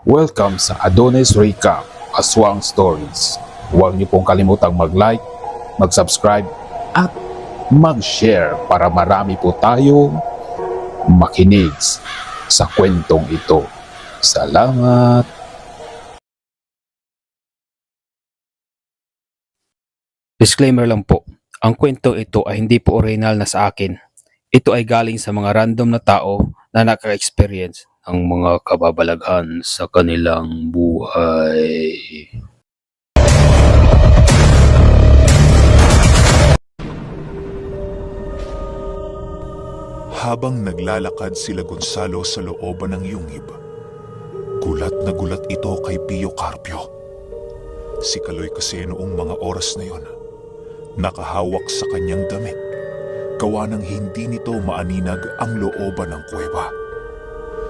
Welcome sa Adonis Recap, Aswang Stories. Huwag niyo pong kalimutang mag-like, mag-subscribe at mag-share para marami po tayong makinig sa kwentong ito. Salamat! Disclaimer lang po, ang kwento ito ay hindi po original na sa akin. Ito ay galing sa mga random na tao na naka-experience ng mga kababalaghan sa kanilang buhay. Habang naglalakad sila Gonzalo sa looban ng yungib, gulat na gulat ito kay Pio Carpio. Si Kaloy kasi noong mga oras na yon, nakahawak sa kanyang damit, gawa ng hindi nito maaninag ang looban ng kuweba.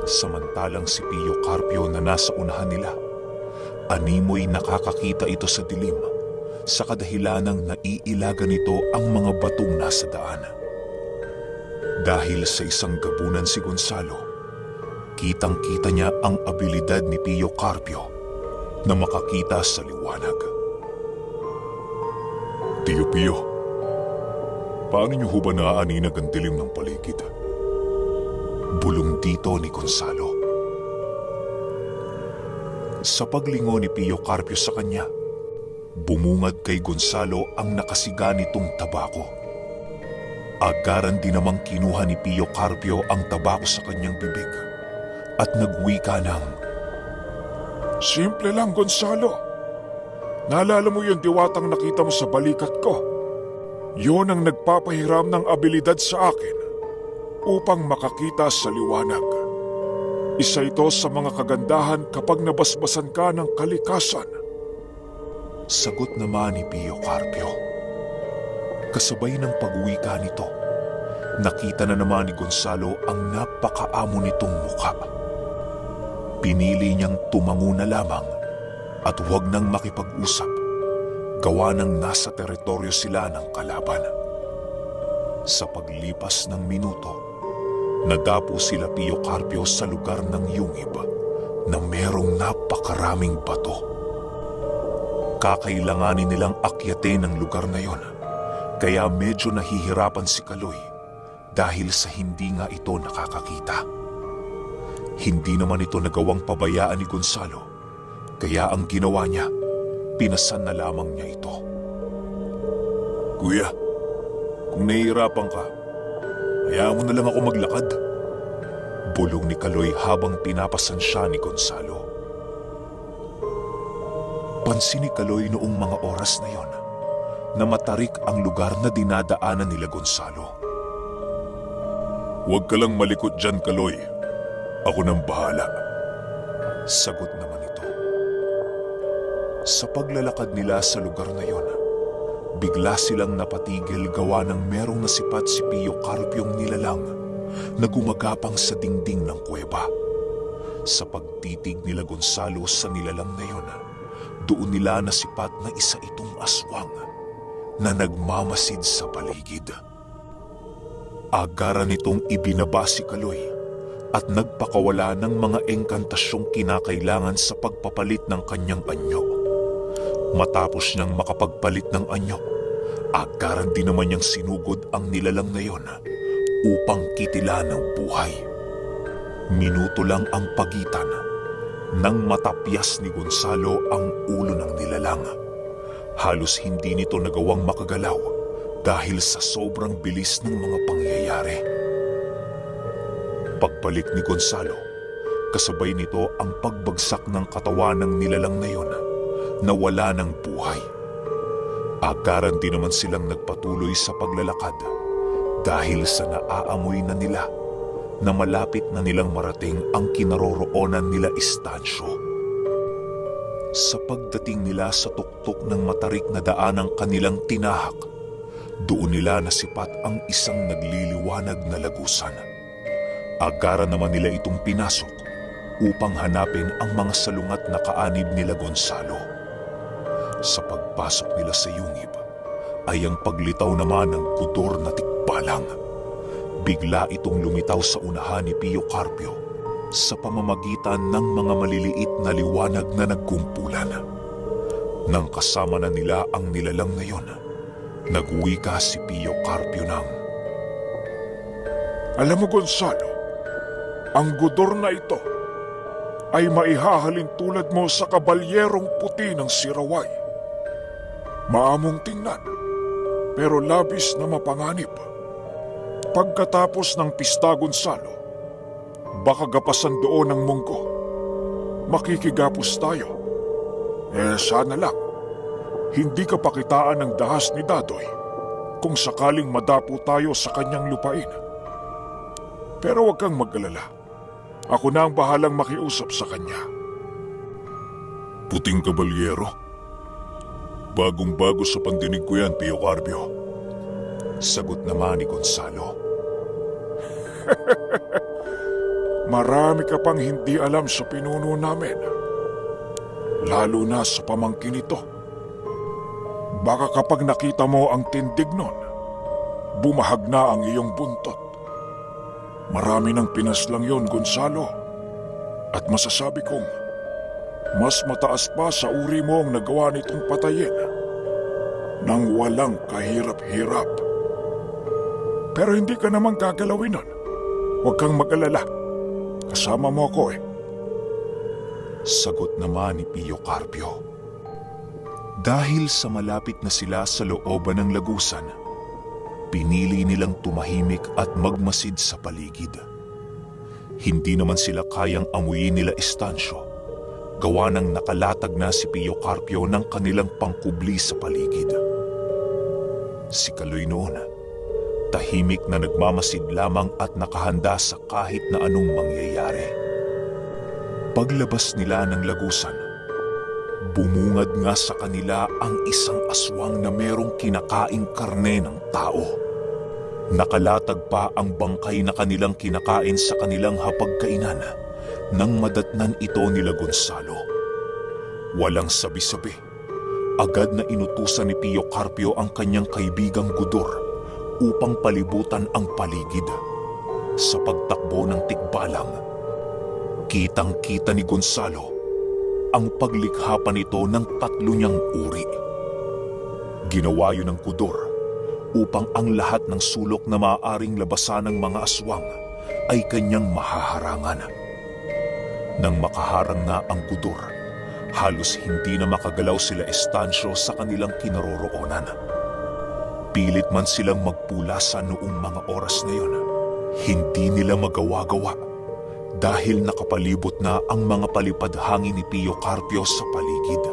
Samantalang si Pio Carpio na nasa unahan nila, animoy nakakakita ito sa dilim sa kadahilanang naiilagan nito ang mga batong nasa daan. Dahil sa isang gabunan si Gonzalo, kitang-kita niya ang abilidad ni Pio Carpio na makakita sa liwanag. Tio Pio, paano niyo ho ba naaaninag ang dilim ng paligid? Bulong dito ni Gonzalo. Sa paglingon ni Pio Carpio sa kanya, bumungad kay Gonzalo ang nakasiga nitong tabako. Agaran din namang kinuha ni Pio Carpio ang tabako sa kanyang bibig at nagwika ng, "Simple lang, Gonzalo. Naalala mo yung diwatang nakita mo sa balikat ko? Yun ang nagpapahiram ng abilidad sa akin upang makakita sa liwanag. Isa ito sa mga kagandahan kapag nabasbasan ka ng kalikasan." Sagot naman ni Pio Carpio. Kasabay ng pagwika nito, nakita na naman ni Gonzalo ang napakaamo nitong mukha. Pinili niyang tumango na lamang at huwag nang makipag-usap, gawa ng nasa teritoryo sila ng kalaban. Sa paglipas ng minuto, nadapo sila Pio Carpio sa lugar ng yungib na merong napakaraming bato. Kakailanganin nilang akyatin ang lugar na yon, kaya medyo nahihirapan si Kaloy dahil sa hindi nga ito nakakakita. Hindi naman ito nagawang pabayaan ni Gonzalo, kaya ang ginawa niya, pinasan na lamang niya ito. "Kuya, kung nahihirapan ka, hayaan mo na lang ako maglakad," bulong ni Kaloy habang pinapasan siya ni Gonzalo. Pansin ni Kaloy noong mga oras na yon na matarik ang lugar na dinadaanan nila Gonzalo. "Huwag ka lang malikot dyan, Kaloy. Ako nang bahala," sagot naman ito. Sa paglalakad nila sa lugar na yon, bigla silang napatigil gawa ng merong nasipat si Pio Carpiong nilalang na gumagapang sa dingding ng kuweba. Sa pagtitig nila Gonzalo sa nilalang na yon, doon nila nasipat na isa itong aswang na nagmamasid sa paligid. Agaran nitong ibinaba si Kaloy at nagpakawala ng mga engkantasyong kinakailangan sa pagpapalit ng kanyang anyo. Matapos niyang makapagpalit ng anyo, agaran din naman niyang sinugod ang nilalang na yon upang kitilan ng buhay. Minuto lang ang pagitan nang matapyas ni Gonzalo ang ulo ng nilalang. Halos hindi nito nagawang makagalaw dahil sa sobrang bilis ng mga pangyayari. Pagbalik ni Gonzalo, kasabay nito ang pagbagsak ng katawan ng nilalang na yon na wala ng buhay. Agaran din naman silang nagpatuloy sa paglalakad dahil sa naaamoy na nila na malapit na nilang marating ang kinaroroonan nila Estansyo. Sa pagdating nila sa tuktok ng matarik na daan ng kanilang tinahak, doon nila nasipat ang isang nagliliwanag na lagusan. Agaran naman nila itong pinasok upang hanapin ang mga salungat na kaanib nila Gonzalo. Sa pagpasok nila sa yungib, ay ang paglitaw naman ng gudor na tikbalang. Bigla itong lumitaw sa unahan ni Pio Carpio sa pamamagitan ng mga maliliit na liwanag na nagkumpulan. Nang kasama na nila ang nilalang na yon, nagwika si Pio Carpio ng, "Alam mo, Gonzalo, ang gudor na ito ay maihahalin tulad mo sa kabalyerong puti ng siraway. Maamong tingnan, pero labis na mapanganib. Pagkatapos ng pista, Gonzalo, baka gapasan doon ng munggo. Makikigapos tayo. Sana lang, hindi ka pakitaan ng dahas ni Dadoy kung sakaling madapo tayo sa kanyang lupain. Pero huwag kang mag-alala. Ako na ang bahalang makiusap sa kanya." "Puting kabalyero? Bagong-bago sa pandinig ko yan, Pio Carpio," sagot naman ni Gonzalo. "Marami ka pang hindi alam sa pinuno namin. Lalo na sa pamangkin ito. Baka kapag nakita mo ang tindig nun, bumahag na ang iyong buntot. Marami ng pinaslang yon, Gonzalo. At masasabi kong, mas mataas pa sa uri mo ang nagawa nitong patayin nang walang kahirap-hirap. Pero hindi ka naman gagalawin nun. Huwag kang mag-alala. Kasama mo ako eh." Sagot naman ni Pio Carpio. Dahil sa malapit na sila sa looban ng lagusan, pinili nilang tumahimik at magmasid sa paligid. Hindi naman sila kayang amuyin nila Estacio, gawa ng nakalatag na si Pio Carpio ng kanilang pangkubli sa paligid. Si Kaloy noon, tahimik na nagmamasid lamang at nakahanda sa kahit na anong mangyayari. Paglabas nila ng lagusan, bumungad nga sa kanila ang isang aswang na merong kinakaing karne ng tao. Nakalatag pa ang bangkay na kanilang kinakain sa kanilang hapagkainan nang madatnan ito nila Gonzalo. Walang sabi-sabi, agad na inutusan ni Pio Carpio ang kanyang kaibigang Gudor upang palibutan ang paligid. Sa pagtakbo ng tikbalang, kitang-kita ni Gonzalo ang paglikha pa nito ng 3 niyang uri. Ginawa yun ng Gudor upang ang lahat ng sulok na maaaring labasan ng mga aswang ay kanyang mahaharangan. Nang makaharang na ang Gudor, halos hindi na makagalaw sila Estacio sa kanilang kinaroroonan. Pilit man silang magpulasan noong mga oras na yun, hindi nila magawa-gawa dahil nakapalibot na ang mga palipad-hangin ni Pio Carpio sa paligid.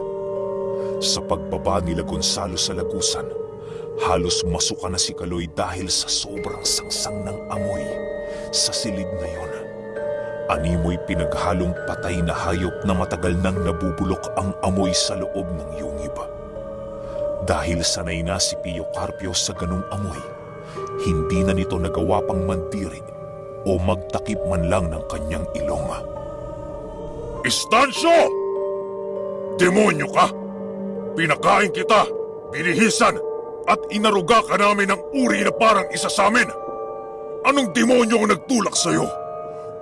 Sa pagbaba nila Gonzalo sa lagusan, halos masuka na si Kaloy dahil sa sobrang sangsang ng amoy sa silid na yon. Animoy pinaghalong patay na hayop na matagal nang nabubulok ang amoy sa loob ng yungib. Dahil sanay na si Pio Carpio sa ganung amoy, hindi na nito nagawa pang mandiri o magtakip man lang ng kanyang ilong. "Estacio! Demonyo ka! Pinakain kita, binihisan, at inaruga ka namin ng uri na parang isa sa amin. Anong demonyo ang nagtulak sa'yo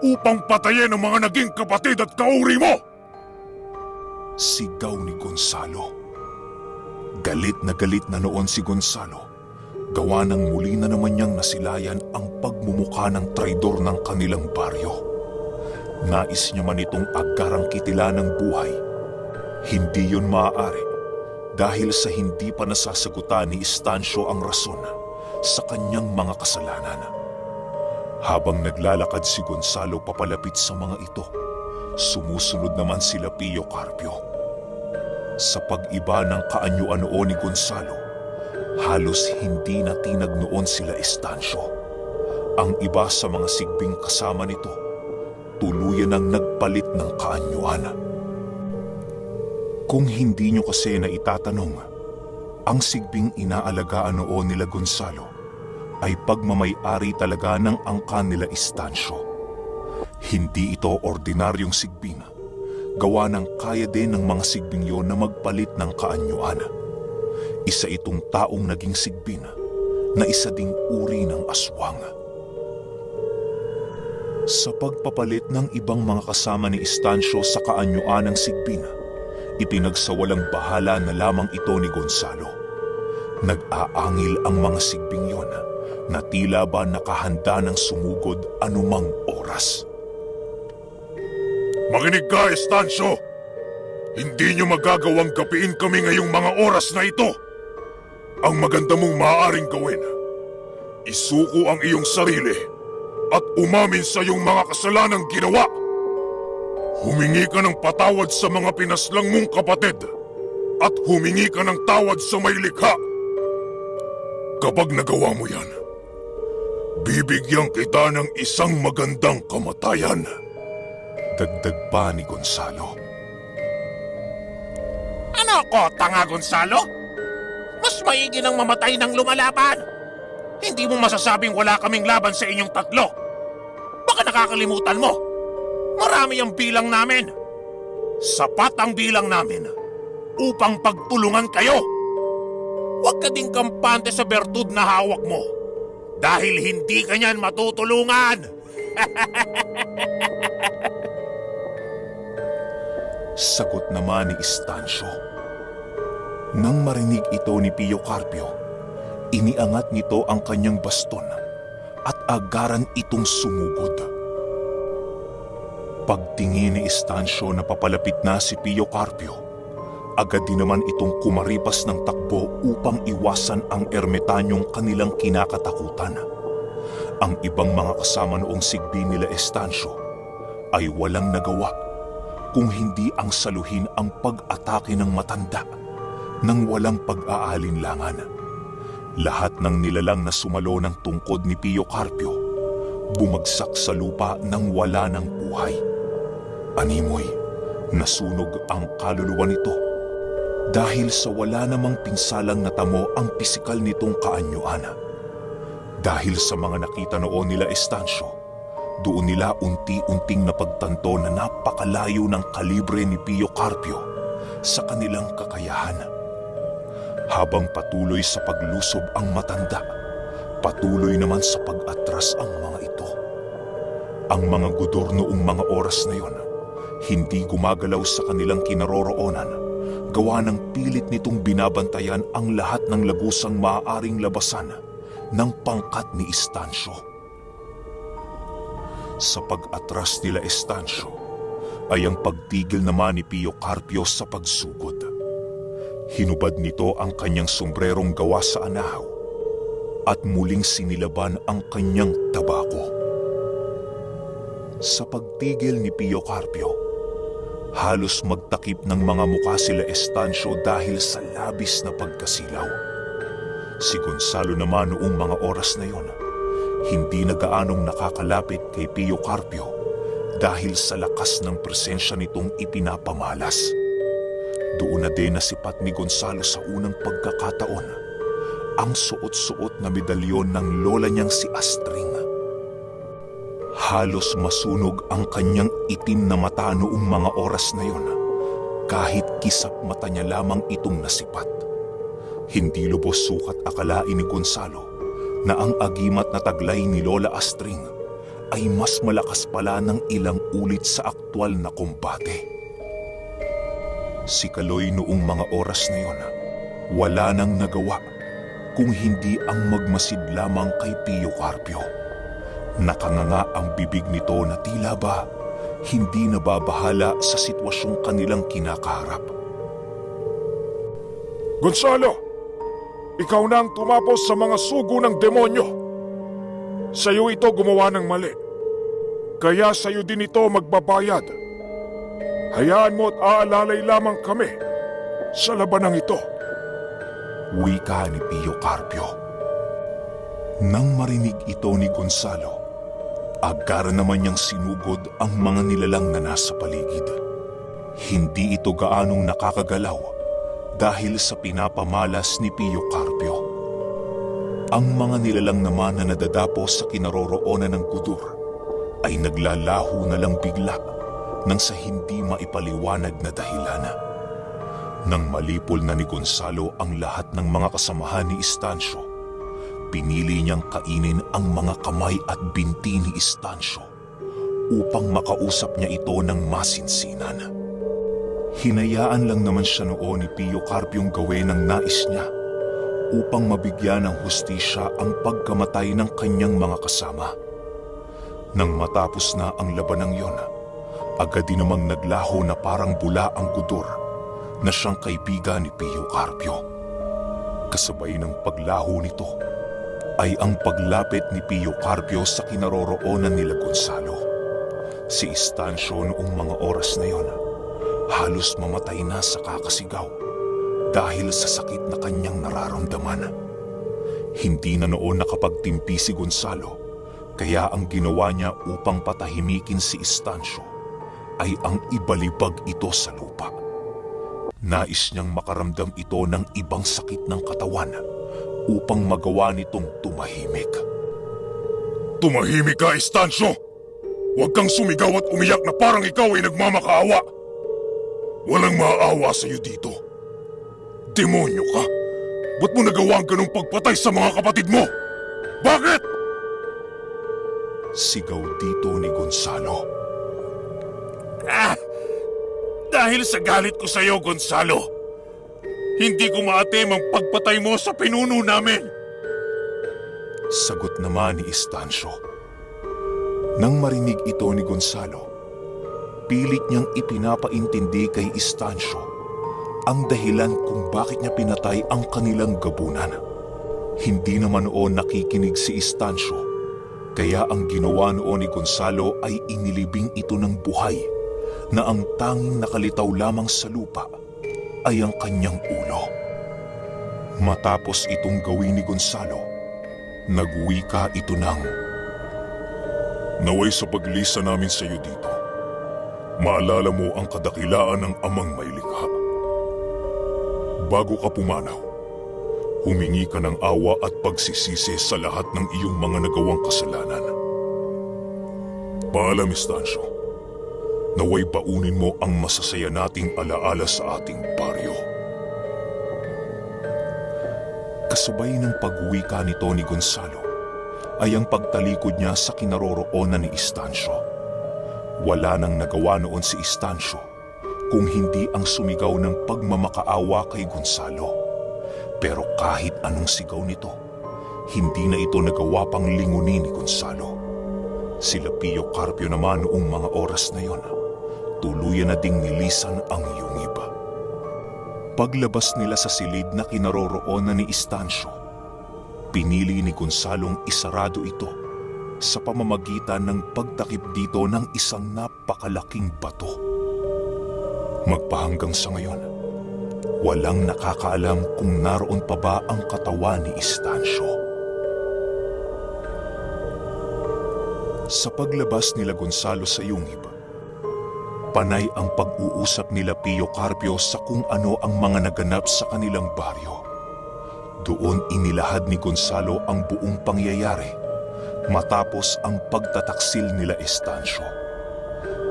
upang patayin ang mga naging kapatid at kauri mo?" Sigaw ni Gonzalo. Galit na noon si Gonzalo, gawa ng muli na naman niyang nasilayan ang pagmumukha ng traidor ng kanilang baryo. Nais niya man itong agarang kitila ng buhay. Hindi yun maaari dahil sa hindi pa nasasagutan ni Estacio ang rason sa kanyang mga kasalanan. Habang naglalakad si Gonzalo papalapit sa mga ito, sumusunod naman sila Pio Carpio. Sa pag-iba ng kaanyuan noon ni Gonzalo, halos hindi na tinag noon sila Estacio. Ang iba sa mga sigbing kasama nito, tuluyan ang nagpalit ng kaanyuan. Kung hindi nyo kasi na itatanong, ang sigbing inaalagaan noon nila Gonzalo ay pagmamay-ari talaga ng angkan nila Estacio. Hindi ito ordinaryong sigbing, gawa ng kaya din ng mga sigbing yon na magpalit ng kaanyuan. Isa itong taong naging sigbin na isa ding uri ng aswang. Sa pagpapalit ng ibang mga kasama ni Estacio sa kaanyuan ng Sigbin, ipinagsawalang bahala na lamang ito ni Gonzalo. Nag-aangil ang mga Sigbing yon na tila ba nakahanda ng sumugod anumang oras. Makinig ka, Estacio! Hindi nyo magagawang gapiin kami ngayong mga oras na ito. Ang maganda mong maaaring gawin, isuko ang iyong sarili at umamin sa iyong mga kasalanang ginawa. Humingi ka ng patawad sa mga pinaslang mong kapatid at humingi ka ng tawad sa may likha. Kapag nagawa mo yan, bibigyan kita ng isang magandang kamatayan. Dagdag pa ni Gonzalo. Ano ko, tanga Gonzalo? Mas maigi nang mamatay ng lumalaban. Hindi mo masasabing wala kaming laban sa inyong tatlo. Baka nakakalimutan mo. Marami ang bilang namin. Sapat ang bilang namin upang pagtulungan kayo. Huwag ka ding kampante sa bertud na hawak mo dahil hindi ka niyan matutulungan. Sagot naman ni Estacio. Nang marinig ito ni Pio Carpio, iniangat nito ang kanyang baston at agaran itong sumugod. Pagtingin ni Estacio na papalapit na si Pio Carpio, agad din naman itong kumaripas ng takbo upang iwasan ang ermitanyong kanilang kinakatakutan. Ang ibang mga kasama noong Sigbi nila Estacio ay walang nagawa kung hindi ang saluhin ang pag-atake ng matanda nang walang pag-aalinlangan. Lahat ng nilalang na sumalo ng tungkod ni Pio Carpio bumagsak sa lupa nang wala ng buhay. Animoy, nasunog ang kaluluwa nito dahil sa wala namang pinsalang natamo ang pisikal nitong kaanyuan. Dahil sa mga nakita noon nila Estacio, doon nila unti-unting napagtanto na napakalayo ng kalibre ni Pio Carpio sa kanilang kakayahan. Habang patuloy sa paglusob ang matanda, patuloy naman sa pag-atras ang mga ito. Ang mga gudor noong mga oras na yon, hindi gumagalaw sa kanilang kinaroroonan, gawa ng pilit nitong binabantayan ang lahat ng lagusang maaaring labasan ng pangkat ni Estacio. Sa pag-atras nila Estacio, ay ang pagtigil naman ni Pio Carpio sa pagsugod. Hinubad nito ang kanyang sombrerong gawa sa anahaw at muling sinilaban ang kanyang tabako. Sa pagtigil ni Pio Carpio, halos magtakip ng mga muka sila Estacio dahil sa labis na pagkasilaw. Si Gonzalo naman noong mga oras na yon, hindi na gaanong nakakalapit kay Pio Carpio dahil sa lakas ng presensya nitong ipinapamalas. Doon na din nasipat ni Gonzalo sa unang pagkakataon ang suot-suot na medalyon ng lola niyang si Astring. Halos masunog ang kanyang itim na mata noong mga oras na yon kahit kisap mata niya lamang itong nasipat. Hindi lubos sukat akalain ni Gonzalo na ang agimat na taglay ni Lola Astring ay mas malakas pala ng ilang ulit sa aktwal na kombate. Si Kaloy noong mga oras na yon, wala nang nagawa kung hindi ang magmasid lamang kay Pio Carpio. Nakanganga ang bibig nito na tila ba hindi nababahala sa sitwasyong kanilang kinakaharap. Gonzalo, ikaw na ang tumapos sa mga sugo ng demonyo. Sa'yo ito gumawa ng mali. Kaya sa'yo din ito magbabayad. Hayaan mo at aalalay lamang kami sa labanang ito. Wika ni Pio Carpio. Nang marinig ito ni Gonzalo, agad naman niyang sinugod ang mga nilalang na nasa paligid. Hindi ito gaanong nakakagalaw dahil sa pinapamalas ni Pio Carpio. Ang mga nilalang naman na nadadapo sa kinaroroonan ng gudur ay naglalaho na lang bigla nang sa hindi maipaliwanag na dahilan. Nang malipol na ni Gonzalo ang lahat ng mga kasamahan ni Estacio, pinili niyang kainin ang mga kamay at binti ni Estacio upang makausap niya ito ng masinsinan. Hinayaan lang naman siya noon ni Pio Carpio'ng gawin ang nais niya upang mabigyan ng hustisya ang pagkamatay ng kanyang mga kasama. Nang matapos na ang labanang yon, agad din namang naglaho na parang bula ang gudur na siyang kaibigan ni Pio Carpio. Kasabay ng paglaho nito ay ang paglapit ni Pio Carpio sa kinaroroonan nila Gonzalo. Si Estancio noong mga oras na yon halos mamatay na sa kakasigaw dahil sa sakit na kanyang nararamdaman. Hindi na noon nakapagtimpi si Gonzalo, kaya ang ginawa niya upang patahimikin si Estancio ay ang ibalibag ito sa lupa. Nais niyang makaramdam ito ng ibang sakit ng katawan upang magawa nitong tumahimik. Tumahimik ka, Estancio! Huwag kang sumigaw at umiyak na parang ikaw ay nagmamakaawa. Walang maaawa sa iyo dito. Demonyo ka! Ba't mo nagawa ang ganong pagpatay sa mga kapatid mo? Bakit? Sigaw dito ni Gonzalo. Dahil sa galit ko sa iyo, Gonzalo. Hindi ko maatim ang pagpatay mo sa pinuno namin. Sagot naman ni Estancio. Nang marinig ito ni Gonzalo, pilit niyang ipinapaintindi kay Estancio ang dahilan kung bakit niya pinatay ang kanilang gabunan. Hindi naman noon nakikinig si Estancio, kaya ang ginawa noon ni Gonzalo ay inilibing ito ng buhay na ang tanging nakalitaw lamang sa lupa ay ang kanyang ulo. Matapos itong gawin ni Gonzalo, nagwika ito ng, Naway sa paglisa namin sa iyo dito, maalala mo ang kadakilaan ng amang may likha. Bago ka pumanaw, humingi ka ng awa at pagsisisi sa lahat ng iyong mga nagawang kasalanan. Paalam, Estancio. Naway baunin mo ang masasaya nating alaala sa ating baryo. kasabay ng pag-uwika nito ni Gonzalo ay ang pagtalikod niya sa kinaroroonan ni Estancio. Wala nang nagawa noon si Estancio kung hindi ang sumigaw ng pagmamakaawa kay Gonzalo. Pero kahit anong sigaw nito, hindi na ito nagawa pang lingunin ni Gonzalo. Sila Pio Carpio naman noong mga oras na yon, tuluyan na ding nilisan ang yungib. Paglabas nila sa silid na kinaroroonan ni Estancio, pinili ni Gonzalong isarado ito sa pamamagitan ng pagtakip dito ng isang napakalaking bato. Magpahanggang sa ngayon, walang nakakaalam kung naroon pa ba ang katawan ni Estancio. Sa paglabas nila Gonzalo sa yungib, panay ang pag-uusap nila Pio Carpio sa kung ano ang mga naganap sa kanilang baryo. Doon inilahad ni Gonzalo ang buong pangyayari matapos ang pagtataksil nila Estancio.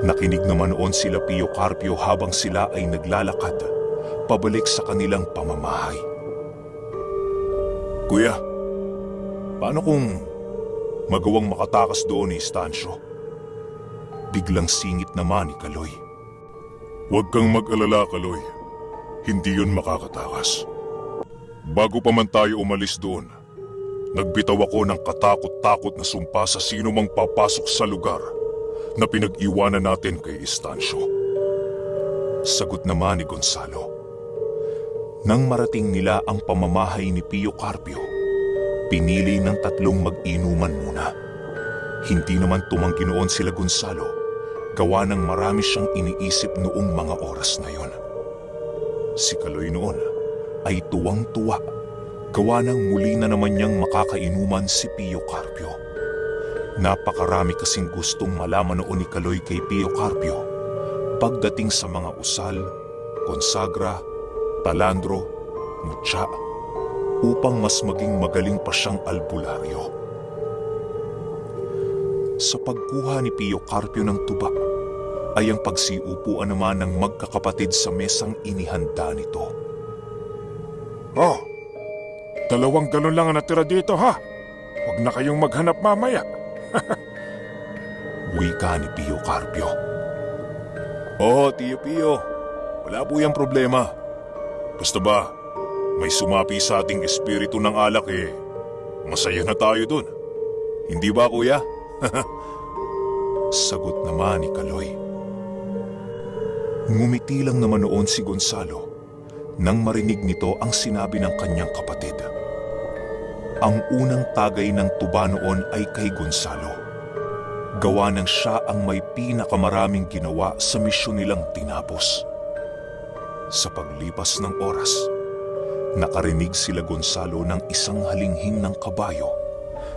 Nakinig naman noon sila Pio Carpio habang sila ay naglalakad pabalik sa kanilang pamamahay. Kuya, paano kung magawang makatakas doon ni Estancio? Biglang singit naman ni Kaloy. Huwag kang mag-alala, Kaloy. Hindi yun makakatakas. Bago pa man tayo umalis doon, nagbitaw ako ng katakot-takot na sumpa sa sino mang papasok sa lugar na pinag-iwanan natin kay Estancio. Sagot naman ni Gonzalo. Nang marating nila ang pamamahay ni Pio Carpio, pinili ng tatlong mag-inuman muna. Hindi naman tumanggi noon sila Gonzalo, gawa ng marami siyang iniisip noong mga oras na yon. Si Kaloy noon ay tuwang-tuwa, gawa ng muli na naman niyang makakainuman si Pio Carpio. Napakarami kasing gustong malaman noon ni Kaloy kay Pio Carpio pagdating sa mga usal, konsagra, talandro, mutya, upang mas maging magaling pa siyang albularyo. Sa pagkuha ni Pio Carpio ng tuba, ay ang pagsiupuan naman ng magkakapatid sa mesang inihanda nito. Oh, 2 galon lang ang natira dito, ha? Huwag na kayong maghanap mamaya. Wika ni Pio Carpio. Oo, Tio Pio. Wala po yung problema. Basta ba, may sumapi sa ating espiritu ng alak masaya na tayo dun. Hindi ba, kuya? Sagot naman ni Kaloy. Ngumiti lang naman noon si Gonzalo nang marinig nito ang sinabi ng kanyang kapatid. Ang unang tagay ng tuba noon ay kay Gonzalo. Gawa ng siya ang may pinakamaraming ginawa sa misyon nilang tinapos. Sa paglipas ng oras, nakarinig sila Gonzalo ng isang halinghing ng kabayo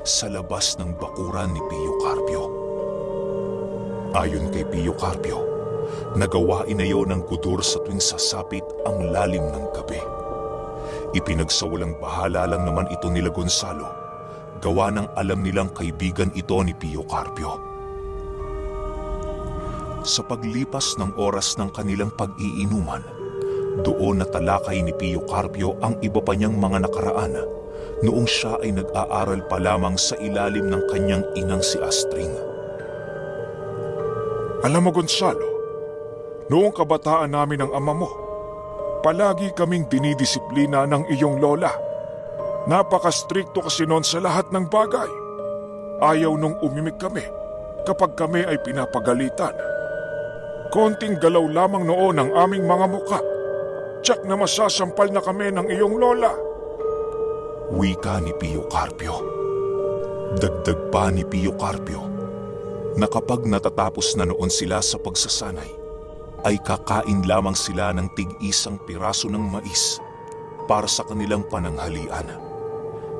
sa labas ng bakuran ni Pio Carpio. Ayon kay Pio Carpio, nagawain na yun ng gudur sa tuwing sasapit ang lalim ng gabi. Ipinagsawalang bahala lang naman ito nila Gonzalo, gawa ng alam nilang kaibigan ito ni Pio Carpio. Sa paglipas ng oras ng kanilang pag-iinuman, doon natalakay ni Pio Carpio ang iba pa niyang mga nakaraan noong siya ay nag-aaral pa lamang sa ilalim ng kanyang inang si Astring. Alam mo, Gonzalo, noong kabataan namin ng ama mo, palagi kaming dinidisiplina ng iyong lola. Napaka-stricto kasi noon sa lahat ng bagay. Ayaw nung umimik kami kapag kami ay pinapagalitan. Konting galaw lamang noon ang aming mga muka. Tiyak na masasampal na kami ng iyong lola. Wika ni Pio Carpio. Dagdag pa ni Pio Carpio na kapag natatapos na noon sila sa pagsasanay, ay kakain lamang sila ng tig-isang piraso ng mais para sa kanilang pananghalian.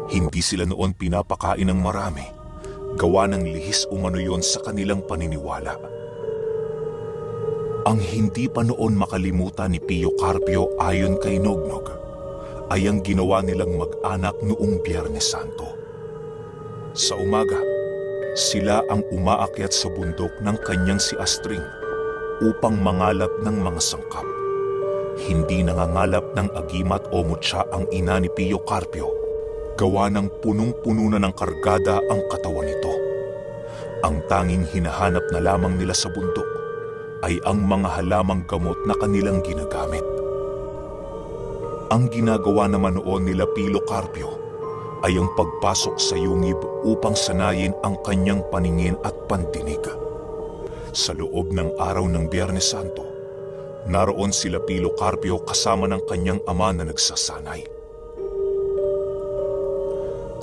Hindi sila noon pinapakain ng marami, gawa ng lihis umano yon sa kanilang paniniwala. Ang hindi pa noon makalimutan ni Pio Carpio ayon kay Nognog ay ang ginawa nilang mag-anak noong Biyernes Santo. Sa umaga, sila ang umaakyat sa bundok ng kanyang si Astring upang mangalap ng mga sangkap. Hindi nangangalap ng agimat o mutya ang ina ni Pio Carpio, gawa ng punong-puno na ng kargada ang katawan nito. Ang tanging hinahanap na lamang nila sa bundok ay ang mga halamang gamot na kanilang ginagamit. Ang ginagawa naman noon nila Pio Carpio ay ang pagpasok sa yungib upang sanayin ang kanyang paningin at pandinig. Sa loob ng araw ng Biyernes Santo, naroon sila Pio Carpio kasama ng kanyang ama na nagsasanay.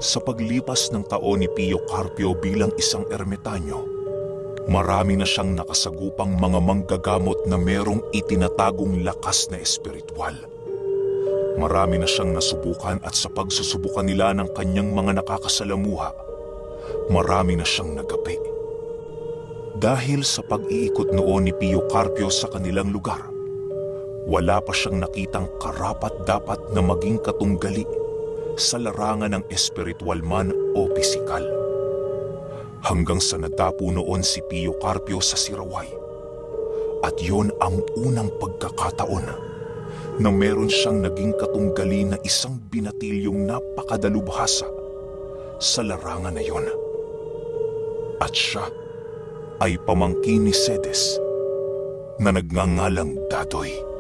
Sa paglipas ng taon ni Pio Carpio bilang isang ermitanyo, marami na siyang nakasagupang mga manggagamot na merong itinatagong lakas na espiritual. Marami na siyang nasubukan at sa pagsusubukan nila ng kanyang mga nakakasalamuha, marami na siyang nagapi. Dahil sa pag-iikot noon ni Pio Carpio sa kanilang lugar, wala pa siyang nakitang karapat-dapat na maging katunggali sa larangan ng espiritual man o pisikal. Hanggang sa nadapo noon si Pio Carpio sa Siraway. At yon ang unang pagkakataon na meron siyang naging katunggali na isang binatilyong napakadalubhasa sa larangan na yon. At siya ay pamangkin ni Cedes na nagngangalang Dadoy.